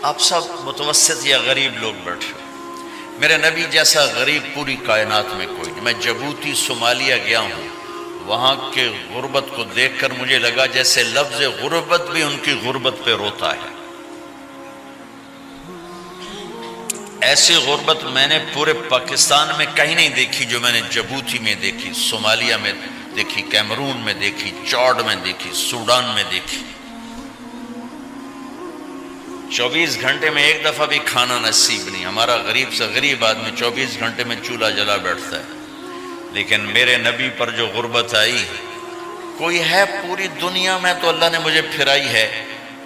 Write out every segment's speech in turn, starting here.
آپ سب متوسط یا غریب لوگ بیٹھے ہو، میرے نبی جیسا غریب پوری کائنات میں کوئی نہیں۔ میں جبوتی صومالیہ گیا ہوں، وہاں کے غربت کو دیکھ کر مجھے لگا جیسے لفظ غربت بھی ان کی غربت پہ روتا ہے۔ ایسی غربت میں نے پورے پاکستان میں کہیں نہیں دیکھی جو میں نے جبوتی میں دیکھی، صومالیہ میں دیکھی، کیمرون میں دیکھی، چاڈ میں دیکھی، سوڈان میں دیکھی۔ 24 گھنٹے میں ایک دفعہ بھی کھانا نصیب نہیں۔ ہمارا غریب سے غریب آدمی 24 گھنٹے میں چولہا جلا بیٹھتا ہے، لیکن میرے نبی پر جو غربت آئی، کوئی ہے پوری دنیا میں تو اللہ نے مجھے پھرائی ہے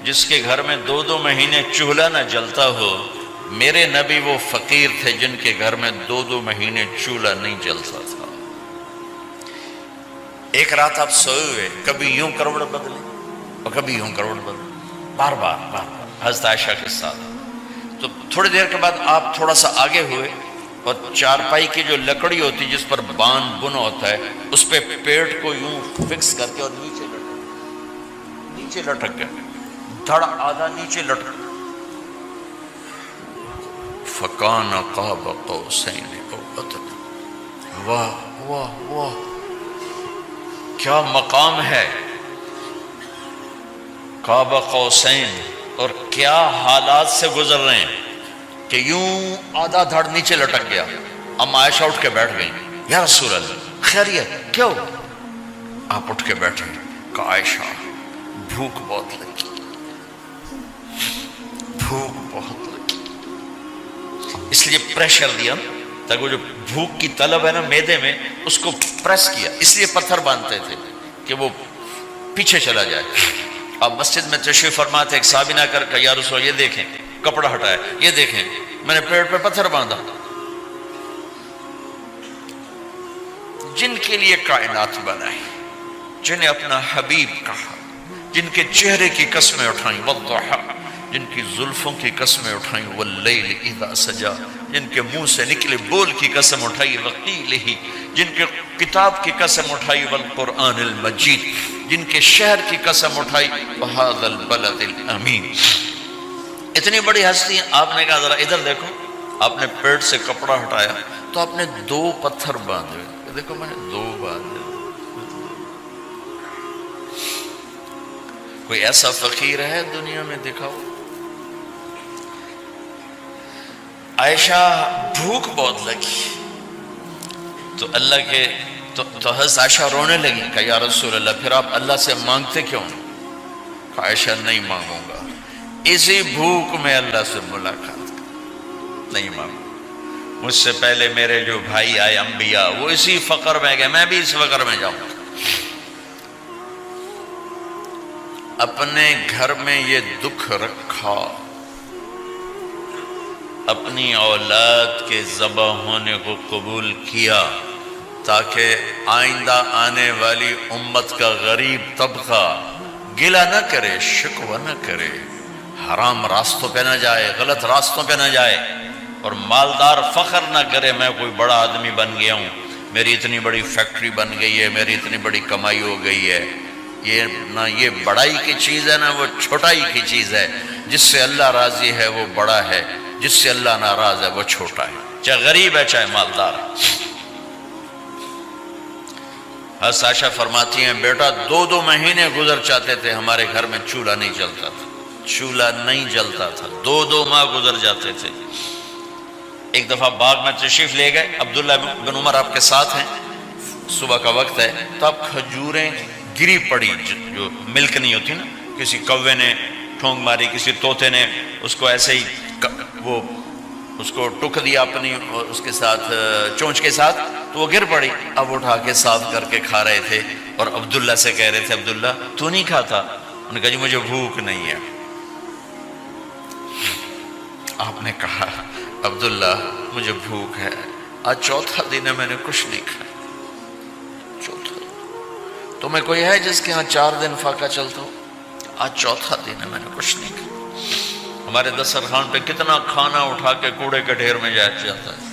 جس کے گھر میں 2 مہینے چولہا نہ جلتا ہو۔ میرے نبی وہ فقیر تھے جن کے گھر میں 2 مہینے چولہا نہیں جلتا تھا۔ ایک رات آپ سوئے ہوئے، کبھی یوں کروڑ بدلے اور کبھی یوں کروڑ بدلے، بار بار حضرت عائشہ کے ساتھ۔ تو تھوڑی دیر کے بعد آپ تھوڑا سا آگے ہوئے اور چارپائی کی جو لکڑی ہوتی جس پر باندھ بنا ہوتا ہے، اس پہ پیٹ کو یوں فکس کر کے اور نیچے لٹک گئے، دھڑ آدھا نیچے لٹک۔ فَكَانَ قَابَ قَوْسَيْنِ أَوْ أَدْنَىٰ۔ واہ واہ واہ، کیا مقام ہے قاب قوسین، اور کیا حالات سے گزر رہے ہیں کہ یوں آدھا دھڑ نیچے لٹک گیا۔ ام عائشہ اٹھ کے بیٹھ گئیں، یا رسول اللہ خیریت کیوں؟ آپ اٹھ کے بیٹھے، کہا عائشہ بھوک بہت لگی، بھوک بہت لگی، اس لیے پریشر دیا تاکہ وہ جو بھوک کی طلب ہے نا میدے میں، اس کو پریس کیا، اس لیے پتھر باندھتے تھے کہ وہ پیچھے چلا جائے۔ اب مسجد میں تشریف فرما تھے، ایک صحابی نہ کر کہ یا رسول یہ دیکھیں کپڑا ہٹایا، یہ دیکھیں میں نے پیٹ پہ پتھر باندھا۔ جن کے لیے کائنات بنائی، جنہیں اپنا حبیب کہا، جن کے چہرے کی قسمیں اٹھائیں، والضحی، جن کی زلفوں کی قسمیں اٹھائیں، واللیل اذا سجا، جن کے منہ سے نکلے بول کی قسم اٹھائی، وقیلہ، جن کے کتاب کی قسم اٹھائی، والقرآن المجید، جن کے شہر کی قسم اٹھائی، وہذا البلد الامین۔ اتنی بڑی ہستی ہیں، آپ نے کہا ذرا ادھر دیکھو، آپ نے پیٹ سے کپڑا ہٹایا تو آپ نے 2 پتھر باندھے، دیکھو میں نے 2 باندھے۔ کوئی ایسا فقیر ہے دنیا میں دکھاؤ؟ عائشہ بھوک بہت لگی تو اللہ کے تو حضرت عائشہ رونے لگی، کہا یا رسول اللہ پھر آپ اللہ سے مانگتے کیوں؟ کہا عائشہ نہیں مانگوں گا، اسی بھوک میں اللہ سے ملاقات نہیں مانگوں۔ مجھ سے پہلے میرے جو بھائی آئے انبیاء، وہ اسی فقر میں گئے، میں بھی اس فقر میں جاؤں گا۔ اپنے گھر میں یہ دکھ رکھا، اپنی اولاد کے ذبح ہونے کو قبول کیا تاکہ آئندہ آنے والی امت کا غریب طبقہ گلہ نہ کرے، شکوہ نہ کرے، حرام راستوں پہ نہ جائے، غلط راستوں پہ نہ جائے، اور مالدار فخر نہ کرے میں کوئی بڑا آدمی بن گیا ہوں، میری اتنی بڑی فیکٹری بن گئی ہے، میری اتنی بڑی کمائی ہو گئی ہے۔ یہ نہ یہ بڑائی کی چیز ہے، نہ وہ چھوٹائی کی چیز ہے۔ جس سے اللہ راضی ہے وہ بڑا ہے، جس سے اللہ ناراض ہے وہ چھوٹا ہے، چاہے غریب ہے چاہے مالدار ہے۔ حضرت عائشہ فرماتی ہیں بیٹا 2 مہینے گزر جاتے تھے، ہمارے گھر میں چولہا نہیں جلتا تھا، چولہا نہیں جلتا تھا، 2 ماہ گزر جاتے تھے۔ ایک دفعہ باغ میں تشریف لے گئے، عبداللہ بن عمر آپ کے ساتھ ہیں، صبح کا وقت ہے تو اب کھجوریں گری پڑی، جو ملک نہیں ہوتی نا، کسی کوے نے ٹھونگ ماری، کسی طوطے نے اس کو ایسے ہی وہ اس کو ٹک دیا اپنی اس کے ساتھ چونچ کے ساتھ، تو وہ گر پڑی۔ اب اٹھا کے صاف کر کے کھا رہے تھے اور عبداللہ سے کہہ رہے تھے عبداللہ تو نہیں کھاتا؟ انہوں نے کہا جی مجھے بھوک نہیں ہے۔ آپ نے کہا عبداللہ مجھے بھوک ہے، آج 4تھا دن ہے میں نے کچھ نہیں کھایا، 4تھا دن۔ تمہیں کوئی ہے جس کے ہاں 4 دن فاقہ چلتا ہو؟ آج 4تھا دن ہے میں نے کچھ نہیں کھایا۔ ہمارے دسترخوان پہ کتنا کھانا اٹھا کے کوڑے کے ڈھیر میں جاتا ہے،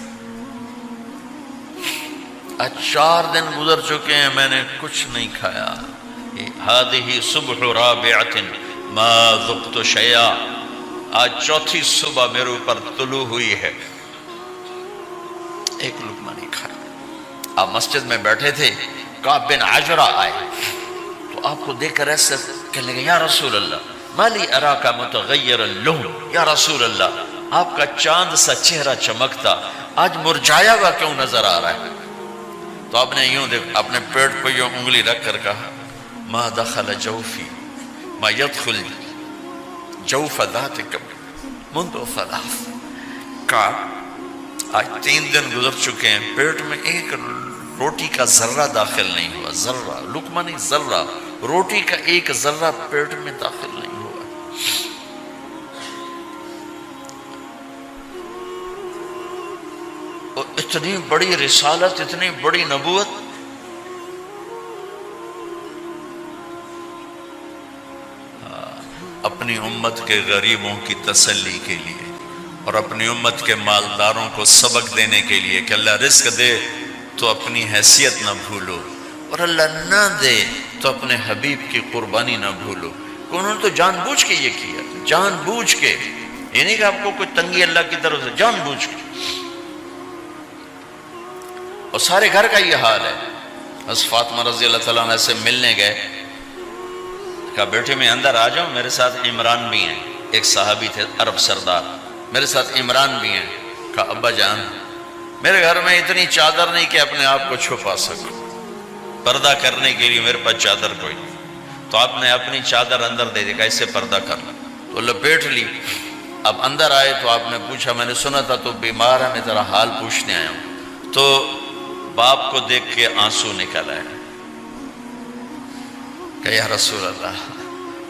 آج 4 دن گزر چکے ہیں میں نے کچھ نہیں کھایا۔ هذه صبح رابعة ما ذقت شيئا، آج چوتھی صبح میرے اوپر طلوع ہوئی ہے، ایک لقمہ نہیں کھایا۔ آپ مسجد میں بیٹھے تھے، کعب بن عجرہ آئے تو آپ کو دیکھ کر ایسے کہنے لگے یا رسول اللہ مالی اراکا متغیر اللون، یا رسول اللہ آپ کا چاند سا چہرہ چمکتا آج مرجھایا ہوا کیوں نظر آ رہا ہے؟ تو آپ نے یوں دیکھ اپنے پیٹ پہ یوں انگلی رکھ کر کہا ما دخل جوفی ما يدخل جوف ذاتکم منذ ثلاث، کعب آج 3 دن گزر چکے ہیں، پیٹ میں ایک روٹی کا ذرہ داخل نہیں ہوا، ذرہ، لقمہ نہیں ذرہ، روٹی کا ایک ذرہ پیٹ میں داخل نہیں ہوا۔ اور اتنی بڑی رسالت، اتنی بڑی نبوت، اپنی امت کے غریبوں کی تسلی کے لیے اور اپنی امت کے مالداروں کو سبق دینے کے لیے کہ اللہ رزق دے تو اپنی حیثیت نہ بھولو، اور اللہ نہ دے تو اپنے حبیب کی قربانی نہ بھولو۔ انہوں نے تو جان بوجھ کے یہ کیا، جان بوجھ کے، یہ نہیں کہ آپ کو کوئی تنگی اللہ کی طرف سے، جان بوجھ کے۔ اور سارے گھر کا یہ حال ہے۔ حضرت فاطمہ رضی اللہ تعالیٰ عنہ سے ملنے گئے، کہا بیٹے میں اندر آ جاؤں، میرے ساتھ عمران بھی ہیں، ایک صحابی تھے عرب سردار، میرے ساتھ عمران بھی ہیں۔ کہا ابا جان میرے گھر میں اتنی چادر نہیں کہ اپنے آپ کو چھپا سکوں، پردہ کرنے کے لیے میرے پاس چادر کوئی نہیں، تو آپ نے اپنی چادر اندر دے دی، کیسے پردہ کرنا، تو لپیٹ لی۔ اب اندر آئے تو آپ نے پوچھا میں نے سنا تھا تو بیمار ہے، میں تیرا حال پوچھنے آیا ہوں۔ تو باپ کو دیکھ کے آنسو نکل آئے کہ یا رسول اللہ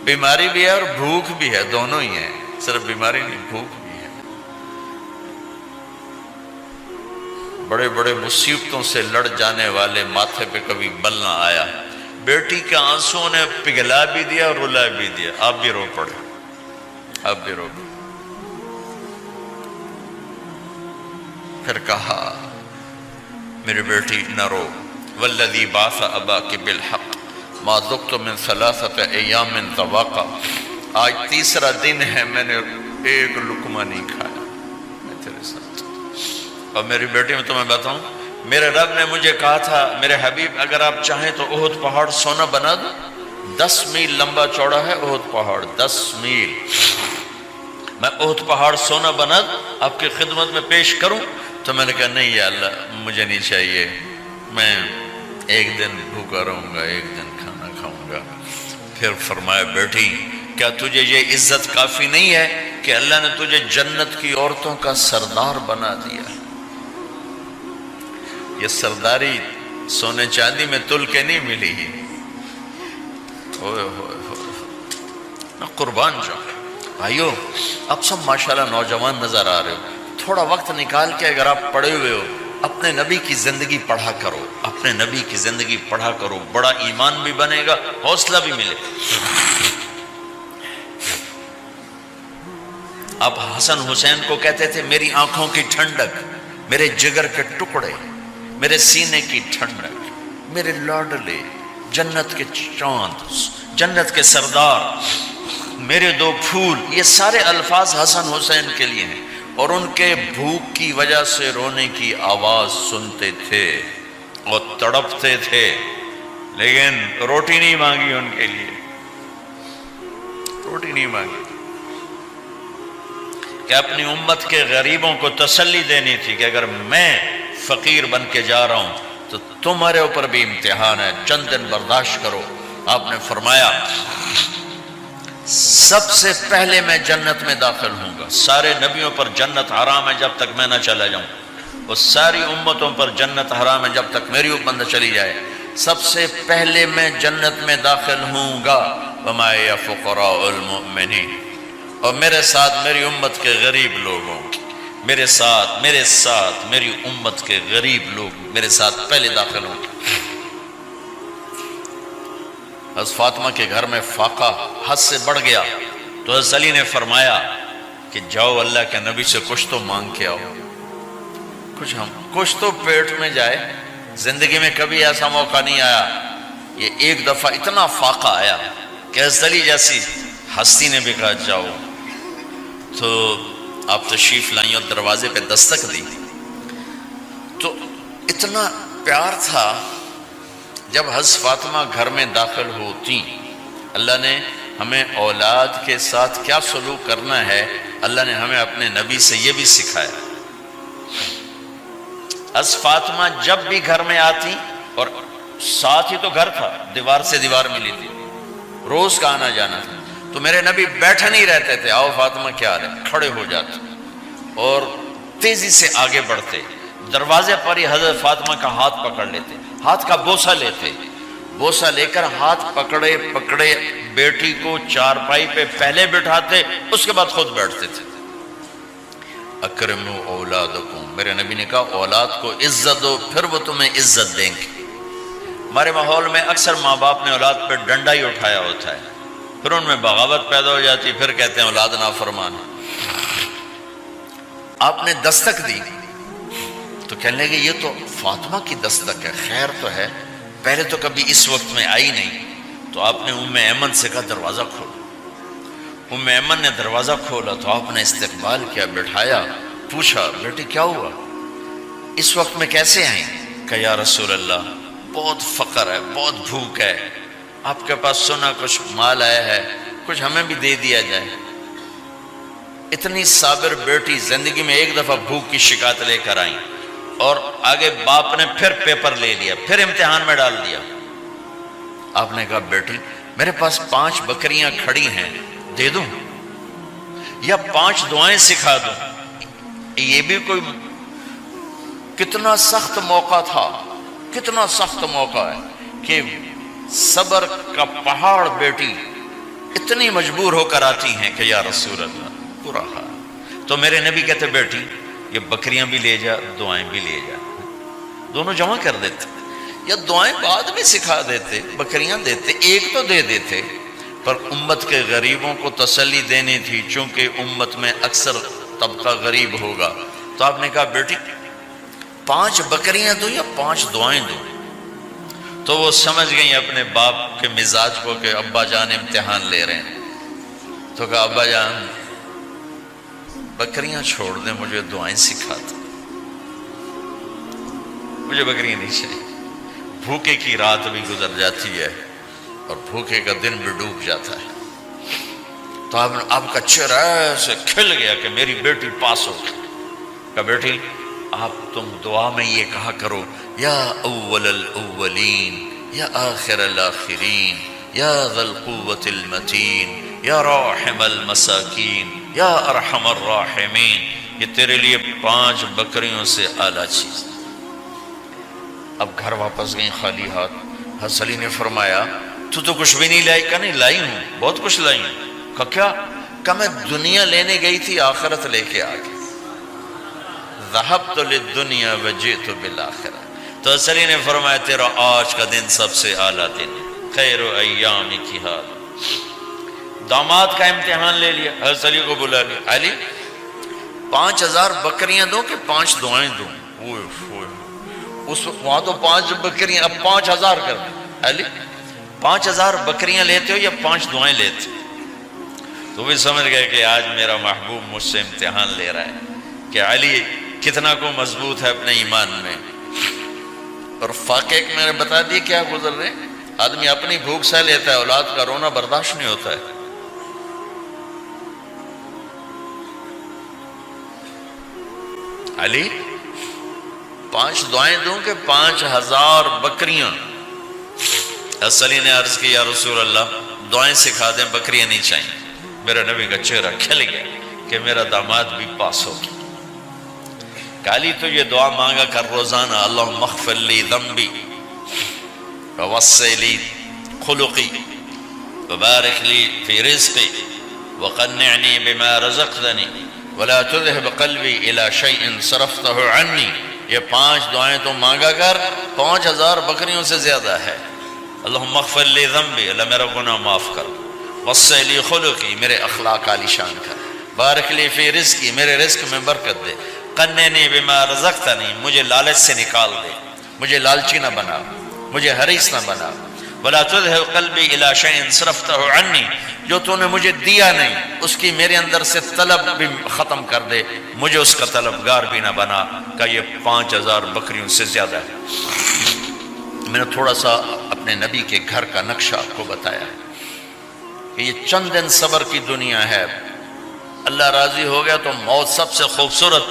بیماری بھی ہے اور بھوک بھی ہے، دونوں ہی ہیں، صرف بیماری نہیں بھوک بھی ہے۔ بڑے بڑے مصیبتوں سے لڑ جانے والے ماتھے پہ کبھی بل نہ آیا۔ بیٹی کے آنسوں نے پگھلا بھی دیا اور رلا بھی دیا، آپ بھی رو پڑے، آپ بھی رو پڑے۔ پھر کہا میری بیٹی نہ رو، والذی بعث اباک بالحق ما ذقت من 3 ایام طواقا، آج 3 دن ہے میں نے ایک لقمہ نہیں کھایا، میں تیرے ساتھ۔ اور میری بیٹی میں تمہیں بتاؤں، میرے رب نے مجھے کہا تھا میرے حبیب اگر آپ چاہیں تو احد پہاڑ سونا بنا دو، 10 میل لمبا چوڑا ہے احد پہاڑ، 10 میل، میں احد پہاڑ سونا بنا دوں آپ کی خدمت میں پیش کروں؟ تو میں نے کہا نہیں یا اللہ مجھے نہیں چاہیے، میں ایک دن بھوکا رہوں گا، ایک دن کھانا کھاؤں گا۔ پھر فرمایا بیٹی کیا تجھے یہ عزت کافی نہیں ہے کہ اللہ نے تجھے جنت کی عورتوں کا سردار بنا دیا؟ یہ سرداری سونے چاندی میں تل کے نہیں ملی، ہوئے ہوئے ہوئے میں قربان جاؤں۔ بھائیو اب سب ماشاءاللہ نوجوان نظر آ رہے ہو، تھوڑا وقت نکال کے اگر آپ پڑھے ہوئے ہو اپنے نبی کی زندگی پڑھا کرو، اپنے نبی کی زندگی پڑھا کرو، بڑا ایمان بھی بنے گا، حوصلہ بھی ملے۔ آپ حسن حسین کو کہتے تھے میری آنکھوں کی ٹھنڈک، میرے جگر کے ٹکڑے، میرے سینے کی ٹھنڈک، میرے لاڈلے، جنت کے چاند، جنت کے سردار، میرے 2 پھول، یہ سارے الفاظ حسن حسین کے لیے ہیں۔ اور ان کے بھوک کی وجہ سے رونے کی آواز سنتے تھے اور تڑپتے تھے، لیکن روٹی نہیں مانگی ان کے لیے، روٹی نہیں مانگی، کہ اپنی امت کے غریبوں کو تسلی دینی تھی کہ اگر میں فقیر بن کے جا رہا ہوں تو تمہارے اوپر بھی امتحان ہے، چند دن برداشت کرو۔ آپ نے فرمایا سب سے پہلے میں جنت میں داخل ہوں گا، سارے نبیوں پر جنت حرام ہے جب تک میں نہ چلا جاؤں، اور ساری امتوں پر جنت حرام ہے جب تک میری امت نہ چلی جائے، سب سے پہلے میں جنت میں داخل ہوں گا۔ وما یا فقراء المؤمنین، اور میرے ساتھ میری امت کے غریب لوگوں، میرے ساتھ میری امت کے غریب لوگ میرے ساتھ پہلے داخل ہوں گے۔ حضرت فاطمہ کے گھر میں فاقہ حد سے بڑھ گیا تو حضرت علی نے فرمایا کہ جاؤ اللہ کے نبی سے کچھ تو مانگ کے آؤ، کچھ تو پیٹ میں جائے۔ زندگی میں کبھی ایسا موقع نہیں آیا، یہ ایک دفعہ اتنا فاقہ آیا کہ حضرت علی جیسی ہستی نے بھی کہا جاؤ۔ تو آپ تشریف لائیں اور دروازے پہ دستک دی تو اتنا پیار تھا. جب حضرت فاطمہ گھر میں داخل ہوتی، اللہ نے ہمیں اولاد کے ساتھ کیا سلوک کرنا ہے اللہ نے ہمیں اپنے نبی سے یہ بھی سکھایا. حضرت فاطمہ جب بھی گھر میں آتی، اور ساتھ ہی تو گھر تھا، دیوار سے دیوار ملی تھی، روز کا آنا جانا تھا، تو میرے نبی بیٹھے نہیں رہتے تھے، آؤ فاطمہ کیا حال ہے، کھڑے ہو جاتے اور تیزی سے آگے بڑھتے. دروازے پر ہی حضرت فاطمہ کا ہاتھ پکڑ لیتے، ہاتھ کا بوسہ لیتے، بوسہ لے کر ہاتھ پکڑے پکڑے بیٹی کو چارپائی پہ پہلے بٹھاتے، اس کے بعد خود بیٹھتے تھے. اکرموا اولادکم، میرے نبی نے کہا اولاد کو عزت دو، پھر وہ تمہیں عزت دیں گے. ہمارے ماحول میں اکثر ماں باپ نے اولاد پہ ڈنڈا ہی اٹھایا ہوتا ہے، پھر ان میں بغاوت پیدا ہو جاتی، پھر کہتے ہیں اولاد نافرمان ہے. آپ نے دستک دی تو کہنے لگے یہ تو فاطمہ کی دستک ہے، خیر تو ہے، پہلے تو کبھی اس وقت میں آئی نہیں. تو آپ نے ام ایمن سے کہا دروازہ کھولو. ام ایمن نے دروازہ کھولا تو آپ نے استقبال کیا، بٹھایا، پوچھا بیٹی کیا ہوا، اس وقت میں کیسے آئیں؟ کہ یا رسول اللہ بہت فقر ہے، بہت بھوک ہے، آپ کے پاس سنا کچھ مال آیا ہے، کچھ ہمیں بھی دے دیا جائے. اتنی صابر بیٹی زندگی میں ایک دفعہ بھوک کی شکایت لے کر آئیں، اور آگے باپ نے پھر پیپر لے لیا، پھر امتحان میں ڈال دیا. آپ نے کہا بیٹی میرے پاس 5 بکریاں کھڑی ہیں، دے دوں یا 5 دعائیں سکھا دوں؟ یہ بھی کوئی کتنا سخت موقع تھا، کتنا سخت موقع ہے کہ صبر کا پہاڑ بیٹی اتنی مجبور ہو کر آتی ہیں کہ یا رسول اللہ برا حال. تو میرے نبی کہتے بیٹی یہ بکریاں بھی لے جا، دعائیں بھی لے جا، دونوں جمع کر دیتے، یا دعائیں بعد میں سکھا دیتے، بکریاں دیتے، ایک تو دے دیتے. پر امت کے غریبوں کو تسلی دینی تھی، چونکہ امت میں اکثر طبقہ غریب ہوگا. تو آپ نے کہا بیٹی 5 بکریاں دوں یا 5 دعائیں دوں؟ تو وہ سمجھ گئی اپنے باپ کے مزاج کو کہ ابا جان امتحان لے رہے ہیں. تو کہا ابا جان بکریاں چھوڑ دیں، مجھے دعائیں سکھا دیں، مجھے بکریاں نہیں چاہیے. بھوکے کی رات بھی گزر جاتی ہے اور بھوکے کا دن بھی ڈوب جاتا ہے. تو آپ کا چہرہ ایسے کھل گیا کہ میری بیٹی پاس ہو گئی. کہا بیٹی آپ تم دعا میں یہ کہا کرو یا اول الاولین یا آخر الاخرین یا ذا القوة المتین یا راحم المساکین یا ارحم الراحمین. یہ تیرے لیے 5 بکریوں سے اعلیٰ چیز. اب گھر واپس گئیں خالی ہاتھ. حضرت علی نے فرمایا تو کچھ بھی نہیں لائی؟ کہا نہیں لائی ہوں، بہت کچھ لائی ہوں. کہا کیا؟ کہا میں دنیا لینے گئی تھی، آخرت لے کے آ گئی. ذهبت للدنیا وجئت بالآخرہ. تو حضرت علی نے فرمایا تیرا آج کا دن سب سے اعلیٰ دن ہے، خیر ایام کی حال. داماد کا امتحان لے لیا، حضرت علی کو بلا لیا. علی 5000 بکریاں دوں کہ 5 دعائیں دوں؟ اس وہاں تو 5 بکریاں، اب 5000 کر دیں. علی 5000 بکریاں لیتے ہو یا 5 دعائیں لیتے ہو؟ تو بھی سمجھ گئے کہ آج میرا محبوب مجھ سے امتحان لے رہا ہے کہ علی کتنا کو مضبوط ہے اپنے ایمان میں. اور فاقے میں نے بتا دیے کیا گزر رہے. آدمی اپنی بھوک سہ لیتا ہے، اولاد کا رونا برداشت نہیں ہوتا ہے. علی 5 دعائیں دوں کہ 5000 بکریاں؟ حضرت علی نے عرض کی یا رسول اللہ دعائیں سکھا دیں، بکریاں نہیں چاہیے. میرا نبی کا چہرہ کھل گیا کہ میرا داماد بھی پاس ہو گیا. علی تو یہ دعا مانگا کر روزانہ، اللہم اغفر لی ذنبی ووسع لی خلقی وبارک لی فی رزقی وقنعنی بما رزقتنی ولا تذهب قلبی الی شیء صرفتہ عنی. یہ 5 دعائیں تو مانگا کر، 5000 بکریوں سے زیادہ ہے. اللہم اغفر لی ذنبی، اللہ میرا گناہ معاف کر. وسع لی خلقی، میرے اخلاق عالی شان کر. بارک لی فی رزقی، میرے رزق میں برکت دے. قنعنی بما رزقتنی، مجھے لالچ سے نکال دے، مجھے لالچی نہ بنا، مجھے حریص نہ بنا. ولا تذهب قلبی الی شیء صرفتہ عنی، جو تو نے مجھے دیا نہیں اس کی میرے اندر سے طلب بھی ختم کر دے، مجھے اس کا طلبگار بھی نہ بنا، کہ یہ 5000 بکریوں سے زیادہ ہے۔ میں نے تھوڑا سا اپنے نبی کے گھر کا نقشہ آپ کو بتایا کہ یہ چند دن صبر کی دنیا ہے، اللہ راضی ہو گیا تو موت سب سے خوبصورت